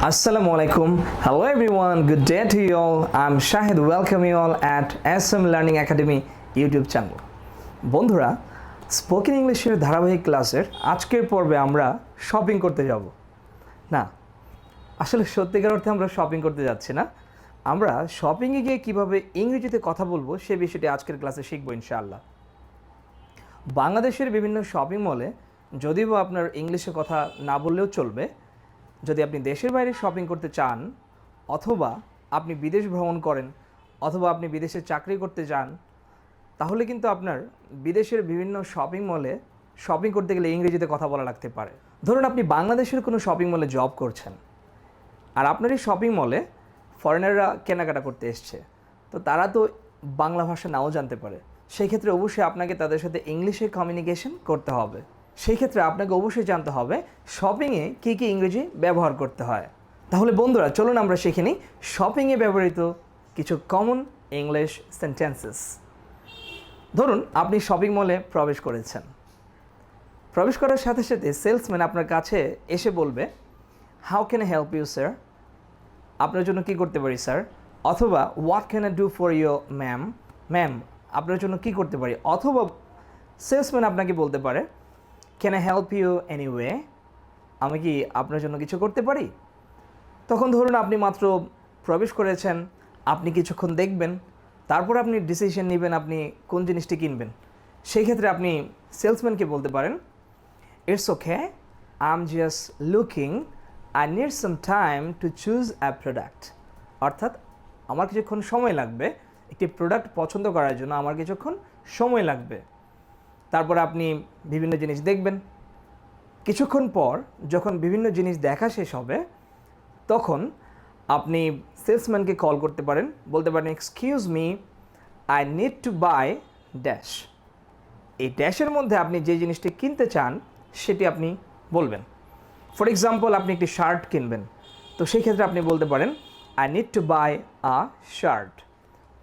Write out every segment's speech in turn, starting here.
Assalamualaikum. Hello everyone. Good day to you all. I'm Shahed. Welcome you all at SM Learning Academy YouTube channel. বন্ধুরা, spoken ইংলিশের ধারাবাহিক ক্লাসের আজকের পর্বে আমরা শপিং করতে যাব না, আসলে সত্যিকার অর্থে আমরা শপিং করতে যাচ্ছি না। আমরা শপিংয়ে গিয়ে কীভাবে ইংরেজিতে কথা বলবো সে বিষয়টি আজকের ক্লাসে শিখবো ইনশাআল্লাহ। বাংলাদেশের বিভিন্ন শপিং মলে যদিও আপনার ইংলিশে কথা না বললেও চলবে, যদি আপনি দেশের বাইরে শপিং করতে চান, অথবা আপনি বিদেশ ভ্রমণ করেন, অথবা আপনি বিদেশে চাকরি করতে চান, তাহলে কিন্তু আপনার বিদেশের বিভিন্ন শপিং মলে শপিং করতে গেলে ইংরেজিতে কথা বলা লাগতে পারে। ধরুন আপনি বাংলাদেশের কোনো শপিং মলে জব করছেন, আর আপনার এই শপিং মলে ফরেনাররা কেনাকাটা করতে এসছে, তো তারা তো বাংলা ভাষা নাও জানতে পারে। সেই ক্ষেত্রে অবশ্যই আপনাকে তাদের সাথে ইংলিশে কমিউনিকেশন করতে হবে। সেই ক্ষেত্রে আপনাকে অবশ্যই জানতে হবে শপিংয়ে কী কী ইংরেজি ব্যবহার করতে হয়। তাহলে বন্ধুরা চলুন আমরা শিখে নিই শপিংয়ে ব্যবহৃত কিছু কমন ইংলিশ সেন্টেন্সেস। ধরুন আপনি শপিং মলে প্রবেশ করেছেন, প্রবেশ করার সাথে সাথে সেলসম্যান আপনার কাছে এসে বলবে, how can I help you sir? আপনার জন্য কী করতে পারি স্যার? অথবা what can I do for you ma'am? Ma'am আপনার জন্য কী করতে পারি? অথবা সেলসম্যান আপনাকে বলতে পারে, can I help you anyway? আমি কি আপনার জন্য কিছু করতে পারি? তখন ধরুন আপনি মাত্র প্রবেশ করেছেন, আপনি কিছুক্ষণ দেখবেন, তারপর আপনি ডিসিশন নেবেন আপনি কোন জিনিসটি কিনবেন। সেই ক্ষেত্রে আপনি সেলসম্যানকে বলতে পারেন, it's okay, I am just looking, I need some time to choose a product. অর্থাৎ আমার কিছুক্ষণ সময় লাগবে একটি প্রোডাক্ট পছন্দ করার জন্য, আমার কিছুক্ষণ সময় লাগবে। তারপর আপনি বিভিন্ন জিনিস দেখবেন। কিছুক্ষণ পর যখন বিভিন্ন জিনিস দেখা শেষ হবে, তখন আপনি সেলসম্যানকে কল করতে পারেন, বলতে পারেন, excuse me, I need to buy dash. এই ড্যাশের মধ্যে আপনি যে জিনিসটি কিনতে চান সেটি আপনি বলবেন। ফর এক্সাম্পল আপনি একটি শার্ট কিনবেন, তো সেই ক্ষেত্রে আপনি বলতে পারেন, I need to buy a shirt.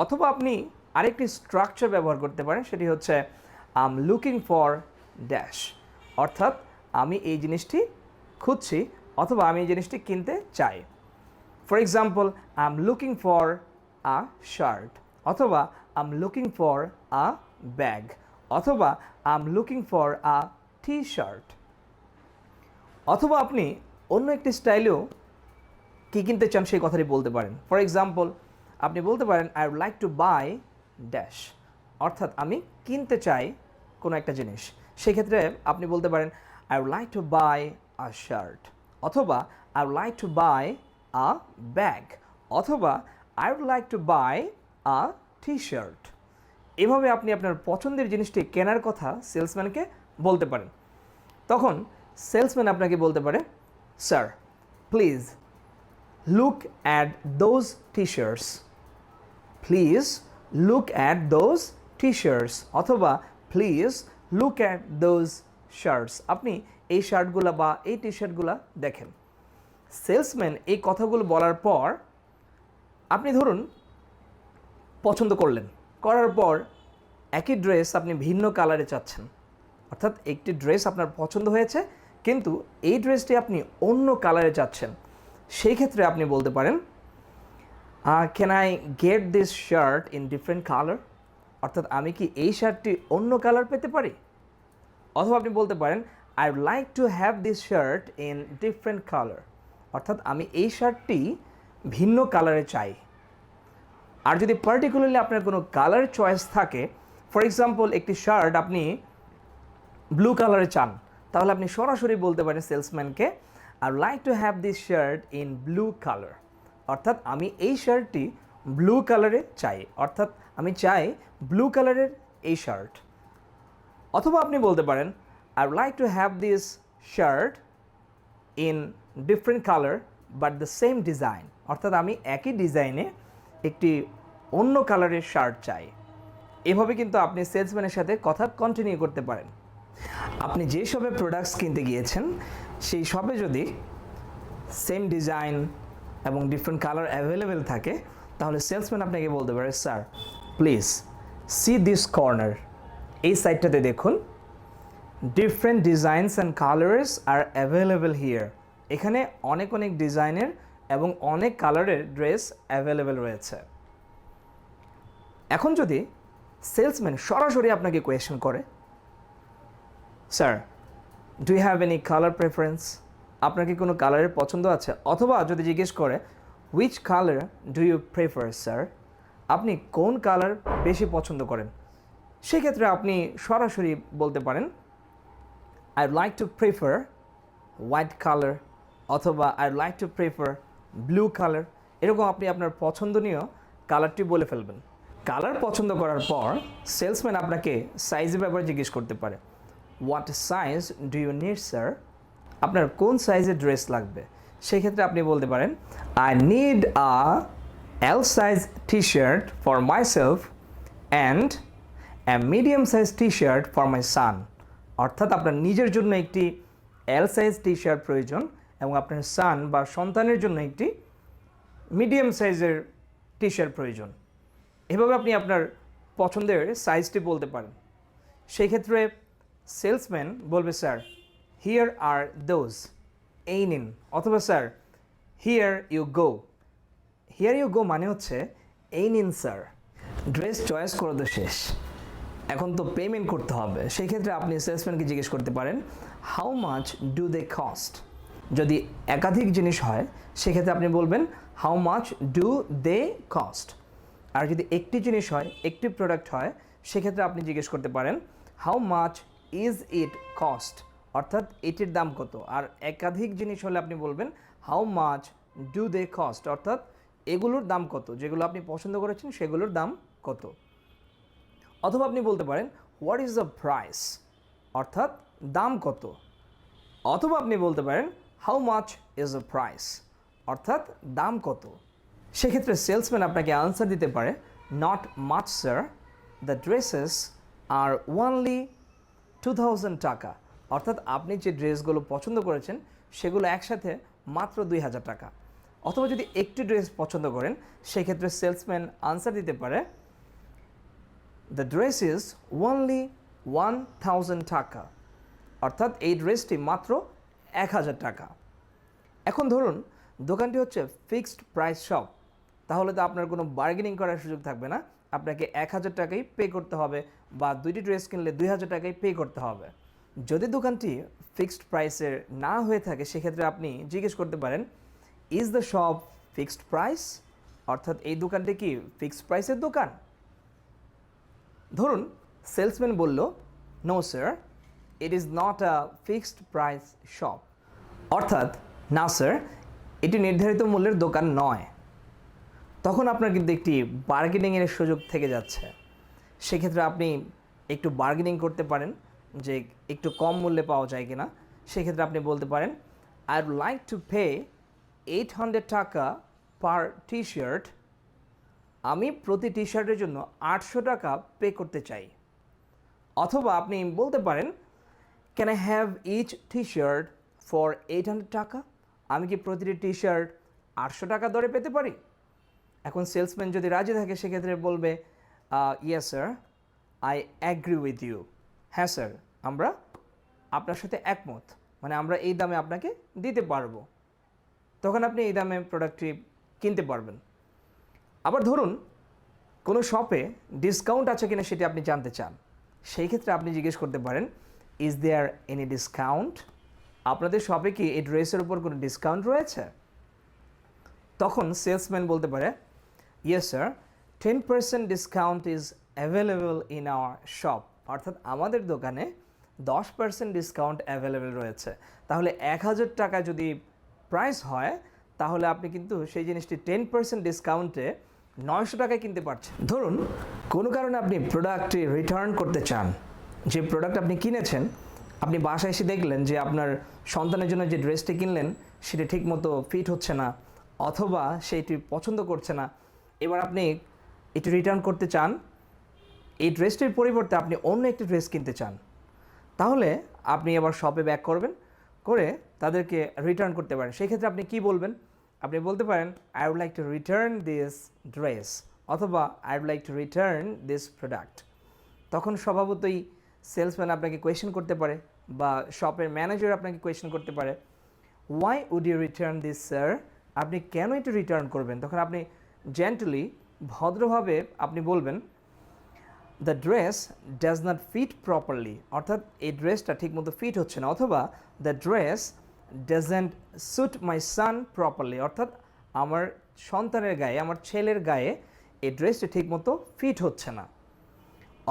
অথবা আপনি আরেকটি স্ট্রাকচার ব্যবহার করতে পারেন, সেটি হচ্ছে I am looking for dash. অর্থাৎ আমি এই জিনিসটি খুঁজছি অথবা আমি এই জিনিসটি কিনতে চাই। For example I am looking for a shirt, অথবা I am looking for a bag, অথবা I am looking for a T shirt. অথবা আপনি অন্য একটি স্টাইলেও কী কিনতে চান সেই কথাটি বলতে পারেন। ফর এক্সাম্পল আপনি বলতে পারেন, I would like to buy dash. অর্থাৎ আমি কিনতে চাই কোনো একটা জিনিস। সেক্ষেত্রে আপনি বলতে পারেন, I would like to buy a shirt, অথবা I would like to buy a bag, অথবা I would like to buy a T shirt. এভাবে আপনি আপনার পছন্দের জিনিসটি কেনার কথা সেলসম্যানকে বলতে পারেন। তখন সেলসম্যান আপনাকে বলতে পারে, sir please look at those T shirts, please look at those T shirts, অথবা please look at those shirts. আপনি এই শার্টগুলো বা এই টি শার্টগুলো দেখেন। সেলসম্যান এই কথাগুলো বলার পর আপনি ধরুন পছন্দ করলেন, করার পর একই ড্রেস আপনি ভিন্ন কালারে চাচ্ছেন। অর্থাৎ একটি ড্রেস আপনার পছন্দ হয়েছে, কিন্তু এই ড্রেসটি আপনি অন্য কালারে চাচ্ছেন। সেই ক্ষেত্রে আপনি বলতে পারেন, can I get this shirt in different colour? অর্থাৎ আমি কি এই শার্টটি অন্য কালার পেতে পারি? অথবা আপনি বলতে পারেন, I would like to have this shirt in different colour. অর্থাৎ আমি এই শার্টটি ভিন্ন কালারে চাই। আর যদি পার্টিকুলারলি আপনার কোনো কালার চয়েস থাকে, ফর এক্সাম্পল একটি শার্ট আপনি ব্লু কালারে চান, তাহলে আপনি সরাসরি বলতে পারেন সেলসম্যানকে, I would like to have this shirt in blue colour. অর্থাৎ আমি এই শার্টটি ব্লু কালারে চাই, অর্থাৎ আমি চাই ব্লু কালারের এই শার্ট। অথবা আপনি বলতে পারেন, I would like to have this shirt in different colour but the same design. অর্থাৎ আমি একই ডিজাইনে একটি অন্য কালারের শার্ট চাই। এভাবে কিন্তু আপনি সেলসম্যানের সাথে কথা কন্টিনিউ করতে পারেন। আপনি যে সবে প্রোডাক্টস কিনতে গিয়েছেন সেই সবে যদি সেম ডিজাইন এবং ডিফারেন্ট কালার অ্যাভেলেবেল থাকে, তাহলে সেলসম্যান আপনাকে বলতে পারে, sir please see this corner, এই সাইডটাতে দেখুন, different designs and colours are available here. এখানে অনেক অনেক ডিজাইনের এবং অনেক কালারের ড্রেস অ্যাভেলেবেল রয়েছে। এখন যদি সেলসম্যান সরাসরি আপনাকে কোয়েশ্চেন করে, sir do you have any colour preference, আপনার কি কোনো কালারের পছন্দ আছে, অথবা যদি জিজ্ঞেস করে which colour do you prefer sir, আপনি কোন কালার বেশি পছন্দ করেন, সেক্ষেত্রে আপনি সরাসরি বলতে পারেন I like to prefer white colour, অথবা I like to prefer blue colour. এরকম আপনি আপনার পছন্দনীয় কালারটি বলে ফেলবেন। কালার পছন্দ করার পর সেলসম্যান আপনাকে সাইজের ব্যাপারে জিজ্ঞেস করতে পারে, what size do you need sir, আপনার কোন সাইজের ড্রেস লাগবে। সেক্ষেত্রে আপনি বলতে পারেন I need a L size T shirt for myself and a medium size T shirt for my son. অর্থাৎ আপনার নিজের জন্য একটি এল সাইজ টি শার্ট প্রয়োজন এবং আপনার সান বা সন্তানের জন্য একটি মিডিয়াম সাইজের টি শার্ট প্রয়োজন। এভাবে আপনি আপনার পছন্দের সাইজটি বলতে পারেন। সেই ক্ষেত্রে সেলসম্যান বলবে স্যার হিয়ার আর দোজ, এই নিন, অথবা sir here you go. Here you go মানে হচ্ছে এই নিন স্যার। ড্রেস চয়েস করে তো শেষ, এখন তো পেমেন্ট করতে হবে। সেই ক্ষেত্রে আপনি সেলসম্যানকে জিজ্ঞেস করতে পারেন how much do they cost. যদি একাধিক জিনিস হয় সেক্ষেত্রে আপনি বলবেন how much do they cost. আর যদি একটি জিনিস হয়, একটি প্রোডাক্ট হয়, সেক্ষেত্রে আপনি জিজ্ঞেস করতে পারেন how much is it cost, অর্থাৎ এটির দাম কত। আর একাধিক জিনিস হলে আপনি বলবেন how much do they cost, অর্থাৎ এগুলোর দাম কত, যেগুলো আপনি পছন্দ করেছেন সেগুলোর দাম কত। অথবা আপনি বলতে পারেন হোয়াট ইজ দ্য প্রাইস, অর্থাৎ দাম কত। অথবা আপনি বলতে পারেন how much is the price, অর্থাৎ দাম কত। সেক্ষেত্রে সেলসম্যান আপনাকে আনসার দিতে পারে not much sir, the dresses R only 2000 টাকা, অর্থাৎ আপনি যে ড্রেসগুলো পছন্দ করেছেন সেগুলো একসাথে মাত্র 2000 টাকা। অথবা যদি একটি ড্রেস পছন্দ করেন সেক্ষেত্রে সেলসম্যান আনসার দিতে পারে দ্য ড্রেস ইজ ওনলি 1000 টাকা, অর্থাৎ এই ড্রেসটি মাত্র 1000 টাকা। এখন ধরুন দোকানটি হচ্ছে ফিক্সড প্রাইস শপ, তাহলে তো আপনার কোনো বার্গেনিং করার সুযোগ থাকবে না, আপনাকে 1000 টাকাই পে করতে হবে, বা দুইটি ড্রেস কিনলে 2000 টাকাই পে করতে হবে। যদি দোকানটি ফিক্সড প্রাইসের না হয়ে থাকে সেক্ষেত্রে আপনি জিজ্ঞেস করতে পারেন is the shop fixed price, অর্থাৎ এই দোকানটি কি ফিক্সড প্রাইসের দোকান। ধরুন সেলসম্যান বলল no sir it is not a fixed price shop, অর্থাৎ না স্যার এটি নির্ধারিত মূল্যের দোকান নয়। তখন আপনার কিন্তু একটি বার্গেনিংয়ের সুযোগ থেকে যাচ্ছে। সেক্ষেত্রে আপনি একটু বার্গেনিং করতে পারেন যে একটু কম মূল্যে পাওয়া যায় কিনা। সেক্ষেত্রে আপনি বলতে পারেন I would like to pay 800 taka per T shirt, আমি প্রতি টি শার্টের জন্য 800 টাকা পে করতে চাই। অথবা আপনি বলতে পারেন can I have each T shirt for 800 taka, আমি কি প্রতিটি টি শার্ট 800 টাকা দরে পেতে পারি। এখন সেলসম্যান যদি রাজি থাকে সেক্ষেত্রে বলবে yes sir I agree with you, হ্যাঁ স্যার আমরা আপনার সাথে একমত, মানে আমরা এই দামে আপনাকে দিতে পারবো। তখন আপনি এই দামে প্রোডাক্টটি কিনতে পারবেন। আবার ধরুন কোনো শপে ডিসকাউন্ট আছে কিনা সেটি আপনি জানতে চান, সেই ক্ষেত্রে আপনি জিজ্ঞেস করতে পারেন ইজ দেয়ার এনি ডিসকাউন্ট, আপনাদের শপে কি এই ড্রেসের উপর কোনো ডিসকাউন্ট রয়েছে। তখন সেলসম্যান বলতে পারে yes sir 10% discount is available in our shop, অর্থাৎ আমাদের দোকানে 10% ডিসকাউন্ট অ্যাভেলেবেল রয়েছে। তাহলে 1000 টাকা যদি প্রাইস হয় তাহলে আপনি কিন্তু সেই জিনিসটি 10% ডিসকাউন্টে 900 টাকায় কিনতে পারছেন। ধরুন কোনো কারণে আপনি প্রোডাক্টটি রিটার্ন করতে চান, যে প্রোডাক্ট আপনি কিনেছেন আপনি বাসায় এসে দেখলেন যে আপনার সন্তানের জন্য যে ড্রেসটি কিনলেন সেটি ঠিকমতো ফিট হচ্ছে না, অথবা সেইটি পছন্দ করছে না, এবার আপনি এটি রিটার্ন করতে চান, এই ড্রেসটির পরিবর্তে আপনি অন্য একটি ড্রেস কিনতে চান। তাহলে আপনি আবার শপে ব্যাক করবেন, করে তাদেরকে রিটার্ন করতে পারেন। সেই ক্ষেত্রে আপনি কি বলবেন, আপনি বলতে পারেন I would like to return this dress, অথবা I would like to return this product. তখন স্বভাবতই সেলসম্যান আপনাকে কোয়েশ্চেন করতে পারে, বা শপের ম্যানেজার আপনাকে কোয়েশ্চেন করতে পারে why would you return this sir, আপনি কেন এটা রিটার্ন করবেন? তখন আপনি জেন্টলি ভদ্রভাবে আপনি বলবেন the dress does not fit properly, অর্থাৎ এই ড্রেসটা ঠিকমতো ফিট হচ্ছে না, অথবা the dress doesn't suit my son properly, অর্থাৎ আমার সন্তানের গায়ে, আমার ছেলের গায়ে এই ড্রেসটা ঠিকমতো ফিট হচ্ছে না।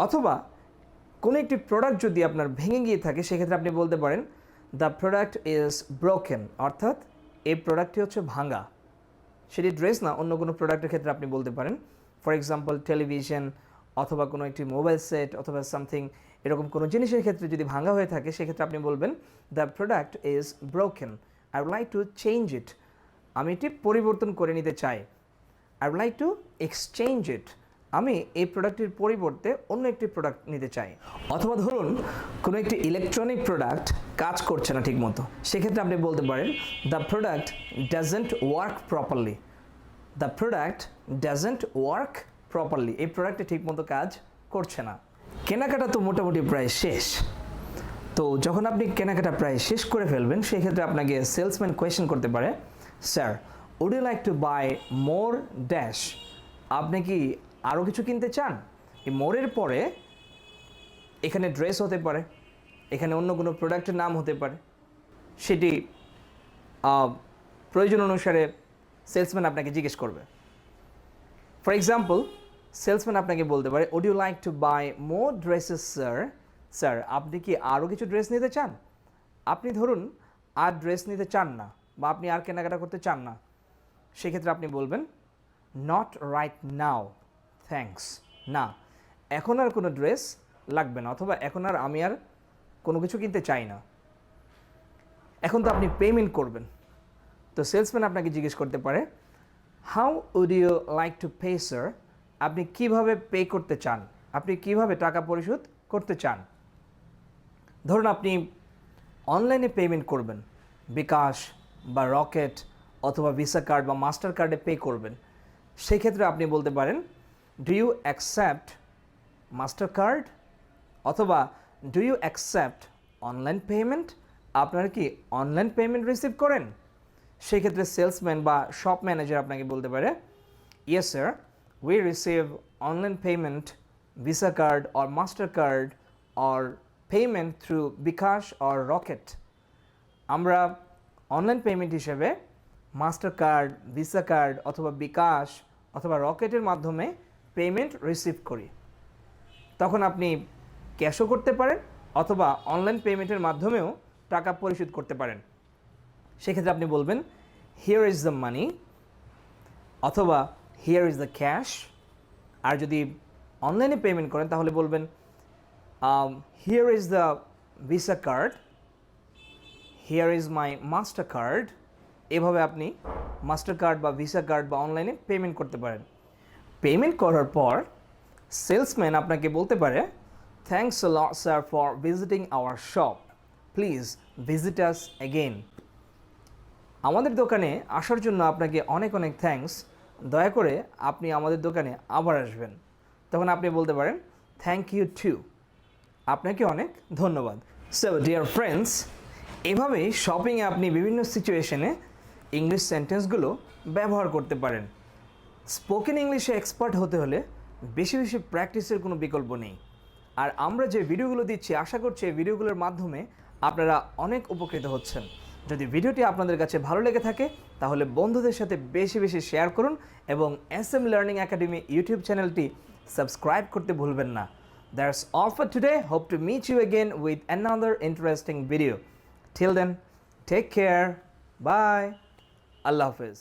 অথবা কোনো একটি প্রোডাক্ট যদি আপনার ভেঙে গিয়ে থাকে সেক্ষেত্রে আপনি বলতে পারেন দ্য প্রোডাক্ট ইজ ব্রোকেন, অর্থাৎ এই প্রোডাক্টটি হচ্ছে ভাঙা। সেটি ড্রেস না, অন্য কোনো প্রোডাক্টের ক্ষেত্রে আপনি বলতে পারেন। ফর এক্সাম্পল টেলিভিশন অথবা কোনো একটি মোবাইল সেট অথবা সামথিং, এরকম কোনো জিনিসের ক্ষেত্রে যদি ভাঙা হয়ে থাকে সেক্ষেত্রে আপনি বলবেন the product is broken, I would like to change it, আমি এটি পরিবর্তন করে নিতে চাই। I would like to exchange it, আমি এই প্রোডাক্টের পরিবর্তে অন্য একটি প্রোডাক্ট নিতে চাই। অথবা ধরুন কোনো একটি ইলেকট্রনিক প্রোডাক্ট কাজ করছে না ঠিকমতো, সেক্ষেত্রে আপনি বলতে পারেন the product doesn't work properly, the product doesn't work properly, এই প্রোডাক্টে ঠিকমতো কাজ করছে না। কেনাকাটা তো মোটামুটি প্রায় শেষ। তো যখন আপনি কেনাকাটা প্রায় শেষ করে ফেলবেন সেক্ষেত্রে আপনাকে সেলসম্যান কোয়েশ্চেন করতে পারে sir would you like to buy more dash, আপনি কি আরও কিছু কিনতে চান? এই মোরের পরে এখানে ড্রেস হতে পারে, এখানে অন্য কোনো প্রোডাক্টের নাম হতে পারে, সেটি প্রয়োজন অনুসারে সেলসম্যান আপনাকে জিজ্ঞেস করবে। ফর এক্সাম্পল সেলসম্যান আপনাকে বলতে পারে would you like to buy more dresses sir, sir আপনি কি আরও কিছু ড্রেস নিতে চান? আপনি ধরুন আর ড্রেস নিতে চান না বা আপনি আর কেনাকাটা করতে চান না, সেক্ষেত্রে আপনি বলবেন নট রাইট নাও থ্যাঙ্কস, না এখন আর কোনো ড্রেস লাগবে না, অথবা এখন আর আমি আর কোনো কিছু কিনতে চাই না। এখন তো আপনি পেমেন্ট করবেন, তো সেলসম্যান আপনাকে জিজ্ঞেস করতে পারে how would you like to pay sir, আপনি কিভাবে পে করতে চান, আপনি কিভাবে টাকা পরিশোধ করতে চান? ধরুন আপনি অনলাইনে পেমেন্ট করবেন, বিকাশ বা রকেট অথবা ভিসা কার্ড বা মাস্টার কার্ডে পে করবেন, সেক্ষেত্রে আপনি বলতে পারেন do you accept Mastercard, অথবা do you accept online payment, আপনারা কি অনলাইন পেমেন্ট রিসিভ করেন? সেক্ষেত্রে সেলসম্যান বা শপ ম্যানেজার আপনাকে বলতে পারে yes sir we receive online payment, Visa card or Mastercard or payment through bKash or Rocket, আমরা অনলাইন পেমেন্ট হিসেবে মাস্টার কার্ড, ভিসা কার্ড অথবা বিকাশ অথবা রকেটের মাধ্যমে পেমেন্ট রিসিভ করি। তখন আপনি ক্যাশও করতে পারেন অথবা অনলাইন পেমেন্টের মাধ্যমেও টাকা পরিশোধ করতে পারেন। সেক্ষেত্রে আপনি বলবেন হিয়ার ইজ দ্য মানি অথবা হিয়ার ইজ দ্য ক্যাশ। আর যদি অনলাইনে পেমেন্ট করেন তাহলে বলবেন here is the visa card, here is my master card. এভাবে আপনি মাস্টার কার্ড বা ভিসা কার্ড বা অনলাইনে পেমেন্ট করতে পারেন। পেমেন্ট করার পর সেলসম্যান আপনাকে বলতে পারে thanks a lot sir for visiting our shop, please visit us again. আমাদের দোকানে আসার জন্য আপনাকে অনেক অনেক থ্যাঙ্কস, দয়া করে আপনি আমাদের দোকানে আবার আসবেন। তখন আপনি বলতে পারেন থ্যাংক ইউ টু, আপনাকে অনেক ধন্যবাদ। সো ডিয়ার ফ্রেন্ডস, এভাবেই শপিংয়ে আপনি বিভিন্ন সিচুয়েশনে ইংলিশ সেন্টেন্সগুলো ব্যবহার করতে পারেন। স্পোকেন ইংলিশে এক্সপার্ট হতে হলে বেশি বেশি প্র্যাকটিসের কোনো বিকল্প নেই। আর আমরা যে ভিডিওগুলো দিচ্ছি আশা করছি এই ভিডিওগুলোর মাধ্যমে আপনারা অনেক উপকৃত হচ্ছেন। যদি ভিডিওটি আপনাদের কাছে ভালো লেগে থাকে তাহলে বন্ধুদের সাথে বেশি বেশি শেয়ার করুন এবং SM লার্নিং একাডেমি ইউটিউব চ্যানেলটি সাবস্ক্রাইব করতে ভুলবেন না। That's all for today. Hope to meet you again with another interesting video. Till then, take care. Bye. Allah Hafiz.